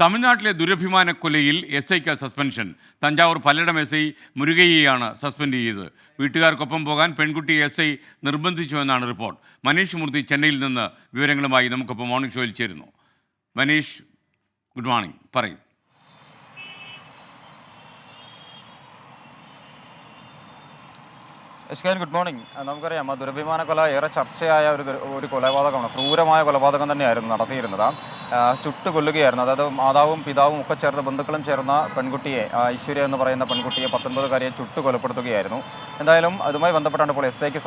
തമിഴ്നാട്ടിലെ ദുരഭിമാന കൊലയിൽ SIക്ക് സസ്പെൻഷൻ. തഞ്ചാവൂർ പല്ലടം SI മുരുകയ്യയാണ് സസ്പെൻഡ് ചെയ്തത്. വീട്ടുകാർക്കൊപ്പം പോകാൻ പെൺകുട്ടി SI നിർബന്ധിച്ചുവെന്നാണ് റിപ്പോർട്ട്. മനീഷ് മൂർത്തി ചെന്നൈയിൽ നിന്ന് വിവരങ്ങളുമായി നമുക്കൊപ്പം മോർണിംഗ് ഷോയിൽ ചേരുന്നു. മനീഷ്, ഗുഡ് മോർണിംഗ്, പറയും. Good morning. നമുക്കറിയാം, ദുരഭിമാന കൊല ഏറെ ചർച്ചയായ ഒരു കൊലപാതകമാണ്. ക്രൂരമായ കൊലപാതകം തന്നെയായിരുന്നു നടത്തിയിരുന്നത്. ചുട്ടുകൊല്ലുകയായിരുന്നു. അതായത് മാതാവും പിതാവും ഒക്കെ ചേർന്ന്, ബന്ധുക്കളും ചേർന്ന പെൺകുട്ടിയെ, ഐശ്വര്യ എന്ന് പറയുന്ന പെൺകുട്ടിയെ, 19-കാരിയെ കൊലപ്പെടുത്തുകയായിരുന്നു. എന്തായാലും അതുമായി ബന്ധപ്പെട്ടാണ് ഇപ്പോൾ SIക്ക്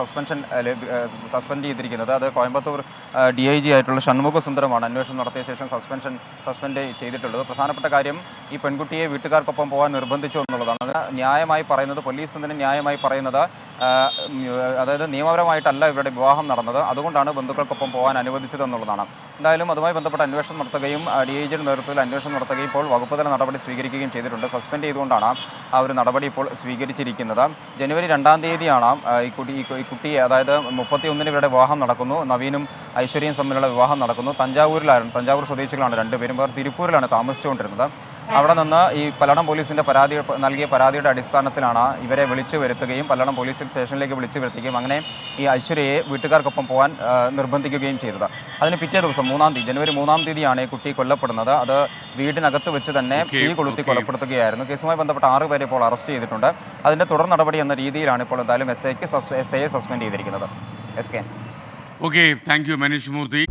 സസ്പെൻഡ് ചെയ്തിരിക്കുന്നത്. അത് കോയമ്പത്തൂർ DIG ആയിട്ടുള്ള ഷൺമുഖ സുന്ദരമാണ് അന്വേഷണം നടത്തിയ ശേഷം സസ്പെൻഡ് ചെയ്തിട്ടുള്ളത്. പ്രധാനപ്പെട്ട കാര്യം, ഈ പെൺകുട്ടിയെ വീട്ടുകാർക്കൊപ്പം പോകാൻ നിർബന്ധിച്ചു എന്നുള്ളതാണ്. അത് ന്യായമായി പറയുന്നത്, പോലീസ് തന്നെ ന്യായമായി പറയുന്നത്, അതായത് നിയമപരമായിട്ടല്ല ഇവരുടെ വിവാഹം നടന്നത്, അതുകൊണ്ടാണ് ബന്ധുക്കൾക്കൊപ്പം പോകാൻ അനുവദിച്ചത് എന്നുള്ളതാണ്. എന്തായാലും അതുമായി ബന്ധപ്പെട്ട അന്വേഷണം നടത്തുകയും DIGയുടെ നേതൃത്വത്തിൽ അന്വേഷണം നടത്തുകയും ഇപ്പോൾ വകുപ്പ് തല നടപടി സ്വീകരിക്കുകയും ചെയ്തിട്ടുണ്ട്. സസ്പെൻഡ് ചെയ്തുകൊണ്ടാണ് ആ ഒരു നടപടി ഇപ്പോൾ സ്വീകരിച്ചിരിക്കുന്നത്. ജനുവരി 2-ാം തീയതിയാണ് ഈ കുട്ടിയെ, അതായത് 31-ന് ഇവരുടെ വിവാഹം നടക്കുന്നു. നവീനും ഐശ്വര്യയും തമ്മിലുള്ള വിവാഹം നടക്കുന്നു. തഞ്ചാവൂർ സ്വദേശികളാണ് രണ്ടുപേരും. പേർ തിരുപ്പൂരിലാണ് താമസിച്ചുകൊണ്ടിരുന്നത്. അവിടെ നിന്ന് ഈ പല്ലടം പോലീസിൻ്റെ നൽകിയ പരാതിയുടെ അടിസ്ഥാനത്തിലാണ് ഇവരെ വിളിച്ചു വരുത്തുകയും പല്ലടം പോലീസ് സ്റ്റേഷനിലേക്ക് വിളിച്ചു വരുത്തുകയും അങ്ങനെ ഈ ഐശ്വര്യയെ വീട്ടുകാർക്കൊപ്പം പോകാൻ നിർബന്ധിക്കുകയും ചെയ്തത്. അതിന് പിറ്റേ ദിവസം ജനുവരി 3-ാം തീയതിയാണ് ഈ കുട്ടി കൊല്ലപ്പെടുന്നത്. അത് വീടിനകത്ത് വെച്ച് തന്നെ തീ കൊളുത്തി കൊലപ്പെടുത്തുകയായിരുന്നു. കേസുമായി ബന്ധപ്പെട്ട 6 പേരെ ഇപ്പോൾ അറസ്റ്റ് ചെയ്തിട്ടുണ്ട്. അതിൻ്റെ തുടർ നടപടി എന്ന രീതിയിലാണ് ഇപ്പോൾ എന്തായാലും SIയെ സസ്പെൻഡ് ചെയ്തിരിക്കുന്നത്. Okay, thank you Manish Murthy.